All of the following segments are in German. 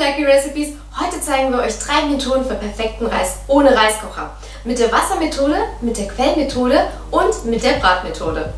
Lucky Recipes. Heute zeigen wir euch 3 Methoden für perfekten Reis ohne Reiskocher. Mit der Wassermethode, mit der Quellmethode und mit der Bratmethode.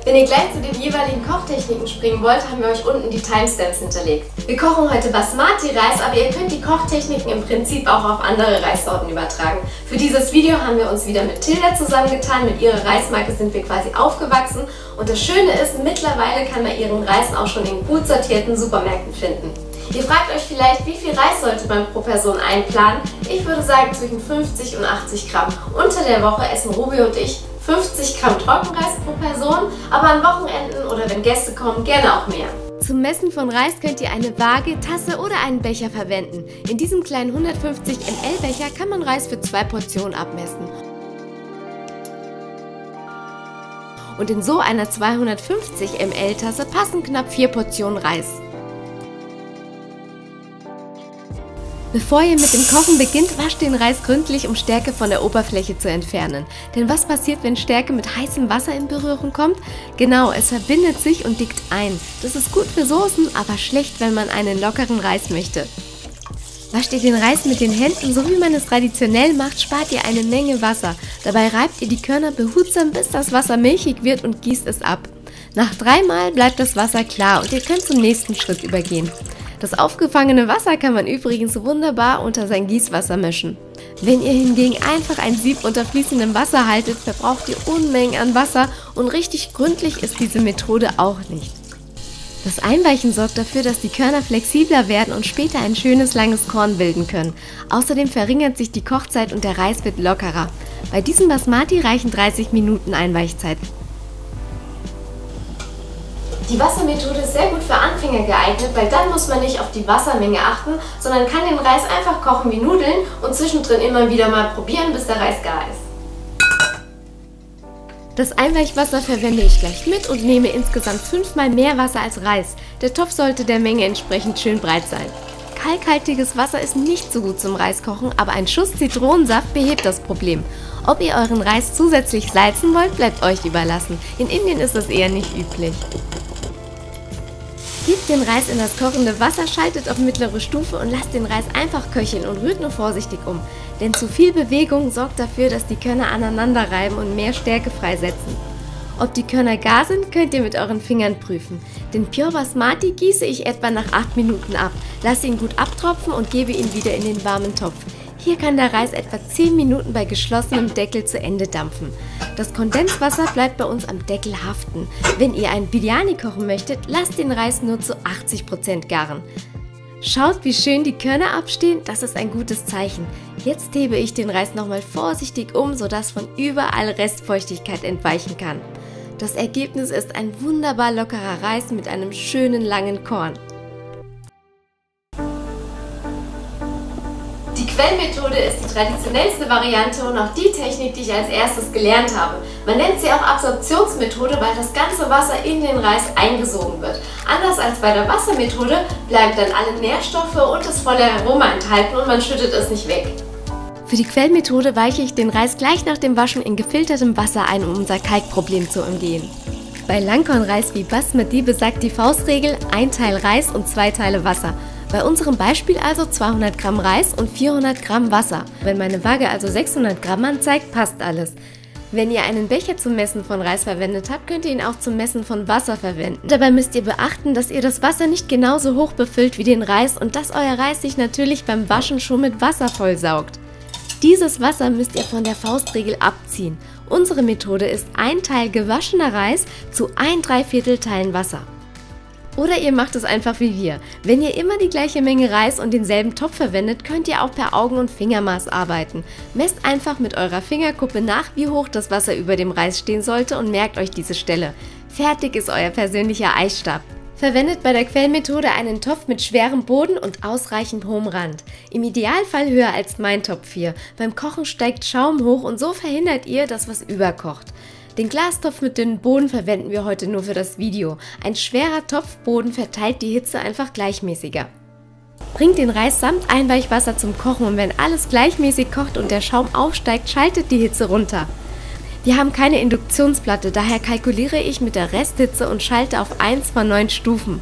Wenn ihr gleich zu den jeweiligen Kochtechniken springen wollt, haben wir euch unten die Timestamps hinterlegt. Wir kochen heute Basmati-Reis, aber ihr könnt die Kochtechniken im Prinzip auch auf andere Reissorten übertragen. Für dieses Video haben wir uns wieder mit Tilda zusammengetan. Mit ihrer Reismarke sind wir quasi aufgewachsen. Und das Schöne ist, mittlerweile kann man ihren Reis auch schon in gut sortierten Supermärkten finden. Ihr fragt euch vielleicht, wie viel Reis sollte man pro Person einplanen? Ich würde sagen zwischen 50 und 80 Gramm. Unter der Woche essen Ruby und ich 50 Gramm Trockenreis pro Person, aber an Wochenenden oder wenn Gäste kommen, gerne auch mehr. Zum Messen von Reis könnt ihr eine Waage, Tasse oder einen Becher verwenden. In diesem kleinen 150 ml Becher kann man Reis für 2 Portionen abmessen. Und in so einer 250 ml Tasse passen knapp 4 Portionen Reis. Bevor ihr mit dem Kochen beginnt, wascht den Reis gründlich, um Stärke von der Oberfläche zu entfernen. Denn was passiert, wenn Stärke mit heißem Wasser in Berührung kommt? Genau, es verbindet sich und dickt ein. Das ist gut für Soßen, aber schlecht, wenn man einen lockeren Reis möchte. Wascht ihr den Reis mit den Händen, so wie man es traditionell macht, spart ihr eine Menge Wasser. Dabei reibt ihr die Körner behutsam, bis das Wasser milchig wird und gießt es ab. Nach 3 Mal bleibt das Wasser klar und ihr könnt zum nächsten Schritt übergehen. Das aufgefangene Wasser kann man übrigens wunderbar unter sein Gießwasser mischen. Wenn ihr hingegen einfach ein Sieb unter fließendem Wasser haltet, verbraucht ihr Unmengen an Wasser und richtig gründlich ist diese Methode auch nicht. Das Einweichen sorgt dafür, dass die Körner flexibler werden und später ein schönes langes Korn bilden können. Außerdem verringert sich die Kochzeit und der Reis wird lockerer. Bei diesem Basmati reichen 30 Minuten Einweichzeit. Die Wassermethode ist sehr gut für Anfänger geeignet, weil dann muss man nicht auf die Wassermenge achten, sondern kann den Reis einfach kochen wie Nudeln und zwischendrin immer wieder mal probieren, bis der Reis gar ist. Das Einweichwasser verwende ich gleich mit und nehme insgesamt 5-mal mehr Wasser als Reis. Der Topf sollte der Menge entsprechend schön breit sein. Kalkhaltiges Wasser ist nicht so gut zum Reiskochen, aber ein Schuss Zitronensaft behebt das Problem. Ob ihr euren Reis zusätzlich salzen wollt, bleibt euch überlassen. In Indien ist das eher nicht üblich. Gebt den Reis in das kochende Wasser, schaltet auf mittlere Stufe und lasst den Reis einfach köcheln und rührt nur vorsichtig um. Denn zu viel Bewegung sorgt dafür, dass die Körner aneinander reiben und mehr Stärke freisetzen. Ob die Körner gar sind, könnt ihr mit euren Fingern prüfen. Den Pure Basmati gieße ich etwa nach 8 Minuten ab, lasse ihn gut abtropfen und gebe ihn wieder in den warmen Topf. Hier kann der Reis etwa 10 Minuten bei geschlossenem Deckel zu Ende dampfen. Das Kondenswasser bleibt bei uns am Deckel haften. Wenn ihr ein Biryani kochen möchtet, lasst den Reis nur zu 80% garen. Schaut, wie schön die Körner abstehen, das ist ein gutes Zeichen. Jetzt hebe ich den Reis nochmal vorsichtig um, sodass von überall Restfeuchtigkeit entweichen kann. Das Ergebnis ist ein wunderbar lockerer Reis mit einem schönen langen Korn. Die Quellmethode ist die traditionellste Variante und auch die Technik, die ich als erstes gelernt habe. Man nennt sie auch Absorptionsmethode, weil das ganze Wasser in den Reis eingesogen wird. Anders als bei der Wassermethode bleiben dann alle Nährstoffe und das volle Aroma enthalten und man schüttet es nicht weg. Für die Quellmethode weiche ich den Reis gleich nach dem Waschen in gefiltertem Wasser ein, um unser Kalkproblem zu umgehen. Bei Langkornreis wie Basmati besagt die Faustregel 1 Teil Reis und 2 Teile Wasser. Bei unserem Beispiel also 200 Gramm Reis und 400 Gramm Wasser. Wenn meine Waage also 600 Gramm anzeigt, passt alles. Wenn ihr einen Becher zum Messen von Reis verwendet habt, könnt ihr ihn auch zum Messen von Wasser verwenden. Dabei müsst ihr beachten, dass ihr das Wasser nicht genauso hoch befüllt wie den Reis und dass euer Reis sich natürlich beim Waschen schon mit Wasser vollsaugt. Dieses Wasser müsst ihr von der Faustregel abziehen. Unsere Methode ist 1 Teil gewaschener Reis zu 1¾ Teilen Wasser. Oder ihr macht es einfach wie wir. Wenn ihr immer die gleiche Menge Reis und denselben Topf verwendet, könnt ihr auch per Augen- und Fingermaß arbeiten. Messt einfach mit eurer Fingerkuppe nach, wie hoch das Wasser über dem Reis stehen sollte und merkt euch diese Stelle. Fertig ist euer persönlicher Eisstab. Verwendet bei der Quellmethode einen Topf mit schwerem Boden und ausreichend hohem Rand. Im Idealfall höher als mein Topf hier. Beim Kochen steigt Schaum hoch und so verhindert ihr, dass was überkocht. Den Glastopf mit dünnem Boden verwenden wir heute nur für das Video. Ein schwerer Topfboden verteilt die Hitze einfach gleichmäßiger. Bringt den Reis samt Einweichwasser zum Kochen und wenn alles gleichmäßig kocht und der Schaum aufsteigt, schaltet die Hitze runter. Wir haben keine Induktionsplatte, daher kalkuliere ich mit der Resthitze und schalte auf 1 von 9 Stufen.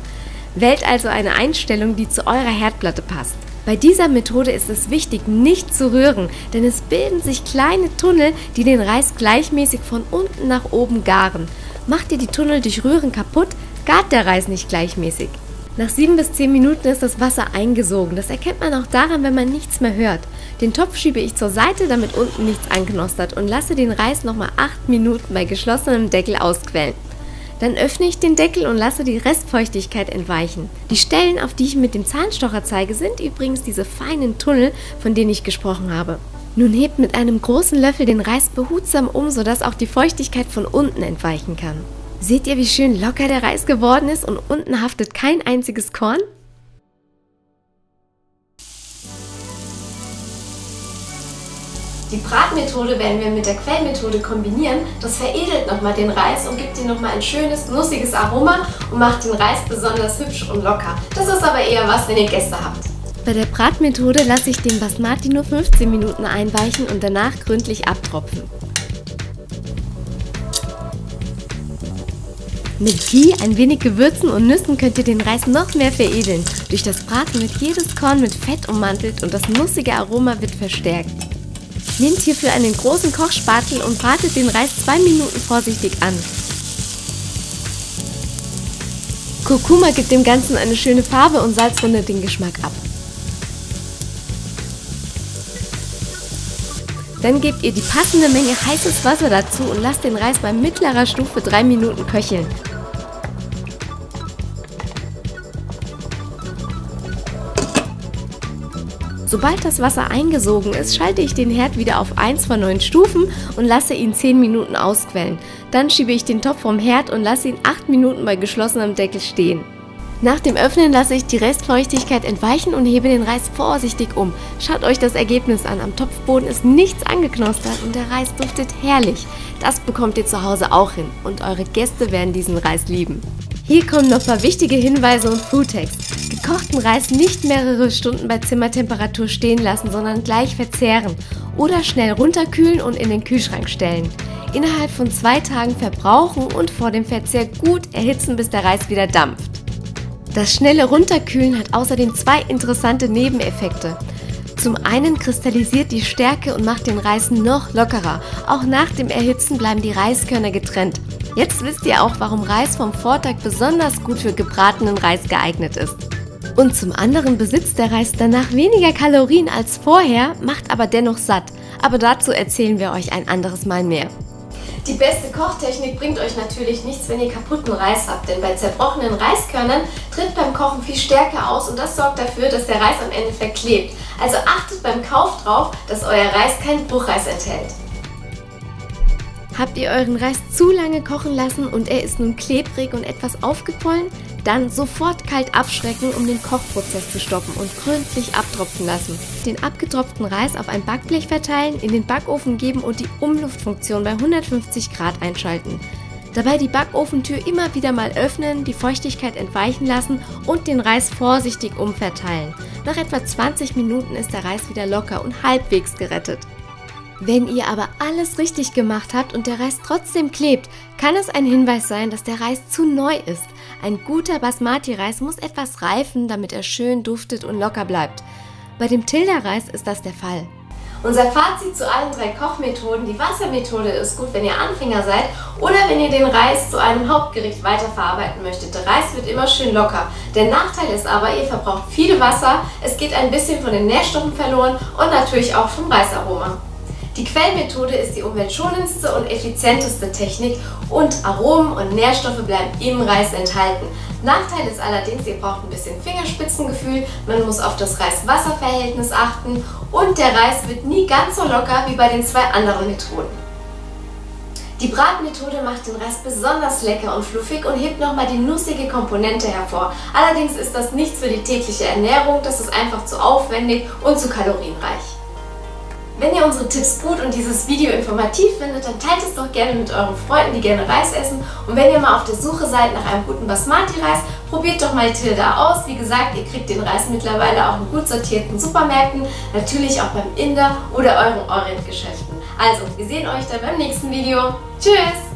Wählt also eine Einstellung, die zu eurer Herdplatte passt. Bei dieser Methode ist es wichtig, nicht zu rühren, denn es bilden sich kleine Tunnel, die den Reis gleichmäßig von unten nach oben garen. Macht ihr die Tunnel durch Rühren kaputt, gart der Reis nicht gleichmäßig. Nach 7 bis 10 Minuten ist das Wasser eingesogen. Das erkennt man auch daran, wenn man nichts mehr hört. Den Topf schiebe ich zur Seite, damit unten nichts anknostert und lasse den Reis nochmal 8 Minuten bei geschlossenem Deckel ausquellen. Dann öffne ich den Deckel und lasse die Restfeuchtigkeit entweichen. Die Stellen, auf die ich mit dem Zahnstocher zeige, sind übrigens diese feinen Tunnel, von denen ich gesprochen habe. Nun hebt mit einem großen Löffel den Reis behutsam um, sodass auch die Feuchtigkeit von unten entweichen kann. Seht ihr, wie schön locker der Reis geworden ist und unten haftet kein einziges Korn? Die Bratmethode werden wir mit der Quellmethode kombinieren. Das veredelt nochmal den Reis und gibt ihm nochmal ein schönes, nussiges Aroma und macht den Reis besonders hübsch und locker. Das ist aber eher was, wenn ihr Gäste habt. Bei der Bratmethode lasse ich den Basmati nur 15 Minuten einweichen und danach gründlich abtropfen. Mit Ghee, ein wenig Gewürzen und Nüssen könnt ihr den Reis noch mehr veredeln. Durch das Braten wird jedes Korn mit Fett ummantelt und das nussige Aroma wird verstärkt. Nehmt hierfür einen großen Kochspatel und bratet den Reis 2 Minuten vorsichtig an. Kurkuma gibt dem Ganzen eine schöne Farbe und Salz rundet den Geschmack ab. Dann gebt ihr die passende Menge heißes Wasser dazu und lasst den Reis bei mittlerer Stufe 3 Minuten köcheln. Sobald das Wasser eingesogen ist, schalte ich den Herd wieder auf 1 von 9 Stufen und lasse ihn 10 Minuten ausquellen. Dann schiebe ich den Topf vom Herd und lasse ihn 8 Minuten bei geschlossenem Deckel stehen. Nach dem Öffnen lasse ich die Restfeuchtigkeit entweichen und hebe den Reis vorsichtig um. Schaut euch das Ergebnis an. Am Topfboden ist nichts angeknostert und der Reis duftet herrlich. Das bekommt ihr zu Hause auch hin und eure Gäste werden diesen Reis lieben. Hier kommen noch ein paar wichtige Hinweise und Foodtext. Gekochten Reis nicht mehrere Stunden bei Zimmertemperatur stehen lassen, sondern gleich verzehren oder schnell runterkühlen und in den Kühlschrank stellen. Innerhalb von 2 Tagen verbrauchen und vor dem Verzehr gut erhitzen, bis der Reis wieder dampft. Das schnelle Runterkühlen hat außerdem 2 interessante Nebeneffekte. Zum einen kristallisiert die Stärke und macht den Reis noch lockerer. Auch nach dem Erhitzen bleiben die Reiskörner getrennt. Jetzt wisst ihr auch, warum Reis vom Vortag besonders gut für gebratenen Reis geeignet ist. Und zum anderen besitzt der Reis danach weniger Kalorien als vorher, macht aber dennoch satt. Aber dazu erzählen wir euch ein anderes Mal mehr. Die beste Kochtechnik bringt euch natürlich nichts, wenn ihr kaputten Reis habt, denn bei zerbrochenen Reiskörnern tritt beim Kochen viel Stärke aus und das sorgt dafür, dass der Reis am Ende verklebt. Also achtet beim Kauf drauf, dass euer Reis keinen Bruchreis enthält. Habt ihr euren Reis zu lange kochen lassen und er ist nun klebrig und etwas aufgequollen? Dann sofort kalt abschrecken, um den Kochprozess zu stoppen und gründlich abtropfen lassen. Den abgetropften Reis auf ein Backblech verteilen, in den Backofen geben und die Umluftfunktion bei 150 Grad einschalten. Dabei die Backofentür immer wieder mal öffnen, die Feuchtigkeit entweichen lassen und den Reis vorsichtig umverteilen. Nach etwa 20 Minuten ist der Reis wieder locker und halbwegs gerettet. Wenn ihr aber alles richtig gemacht habt und der Reis trotzdem klebt, kann es ein Hinweis sein, dass der Reis zu neu ist. Ein guter Basmati-Reis muss etwas reifen, damit er schön duftet und locker bleibt. Bei dem Tilda-Reis ist das der Fall. Unser Fazit zu allen 3 Kochmethoden: Die Wassermethode ist gut, wenn ihr Anfänger seid oder wenn ihr den Reis zu einem Hauptgericht weiterverarbeiten möchtet. Der Reis wird immer schön locker. Der Nachteil ist aber, ihr verbraucht viel Wasser, es geht ein bisschen von den Nährstoffen verloren und natürlich auch vom Reisaroma. Die Quellmethode ist die umweltschonendste und effizienteste Technik und Aromen und Nährstoffe bleiben im Reis enthalten. Nachteil ist allerdings, ihr braucht ein bisschen Fingerspitzengefühl, man muss auf das Reis-Wasser-Verhältnis achten und der Reis wird nie ganz so locker wie bei den 2 anderen Methoden. Die Bratmethode macht den Reis besonders lecker und fluffig und hebt nochmal die nussige Komponente hervor. Allerdings ist das nichts für die tägliche Ernährung, das ist einfach zu aufwendig und zu kalorienreich. Wenn ihr unsere Tipps gut und dieses Video informativ findet, dann teilt es doch gerne mit euren Freunden, die gerne Reis essen. Und wenn ihr mal auf der Suche seid nach einem guten Basmati-Reis, probiert doch mal Tilda aus. Wie gesagt, ihr kriegt den Reis mittlerweile auch in gut sortierten Supermärkten, natürlich auch beim Inder oder euren Orient-Geschäften. Also, wir sehen euch dann beim nächsten Video. Tschüss!